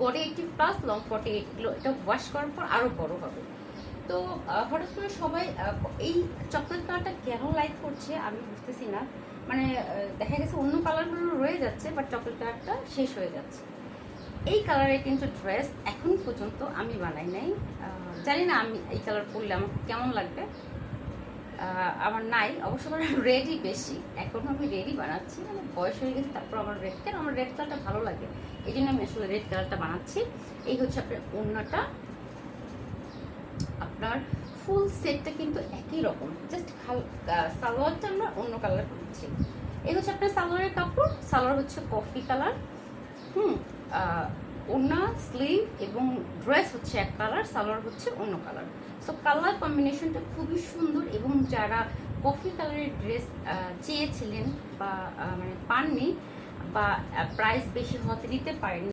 Body 80+, long 48 এগুলো। এটা wash করার পর আরও বড় হবে। তো হঠাৎ করে সবাই এই চকলেট কালারটা কেন লাইক করছে আমি বুঝতেছি না। মানে দেখা গেছে অন্য কালারগুলো রয়ে যাচ্ছে, বাট চকলেট কালারটা শেষ হয়ে যাচ্ছে। এই কালারের কিন্তু ড্রেস এখন পর্যন্ত আমি বানাই নাই। জানি না আমি এই কালার পরলে আমার কেমন লাগবে। আমার নাই অবশ্য, আমার রেডই বেশি। এখন আমি রেডই বানাচ্ছি, মানে বয়স হয়ে গেছে, তারপর আমার রেড, কেন আমার রেড কালারটা ভালো লাগে, এই জন্য আমি আসলে রেড কালারটা বানাচ্ছি। এই হচ্ছে আপনার ওড়নাটা। আপনার ফুল সেটটা কিন্তু একই রকম, জাস্ট সালোয়ারটা আমরা অন্য কালার করছি। এই হচ্ছে আপনার সালোয়ারের কাপড়। সালোয়ার হচ্ছে কফি কালার, ওড়না, স্লিভ এবং ড্রেস হচ্ছে এক কালার, সালোয়ার হচ্ছে অন্য কালার। সো কালার কম্বিনেশনটা খুবই সুন্দর। এবং যারা কফি কালারের ড্রেস চেয়েছিলেন বা মানে পাননি, বা প্রাইস বেশি হতে দিতে পারেন,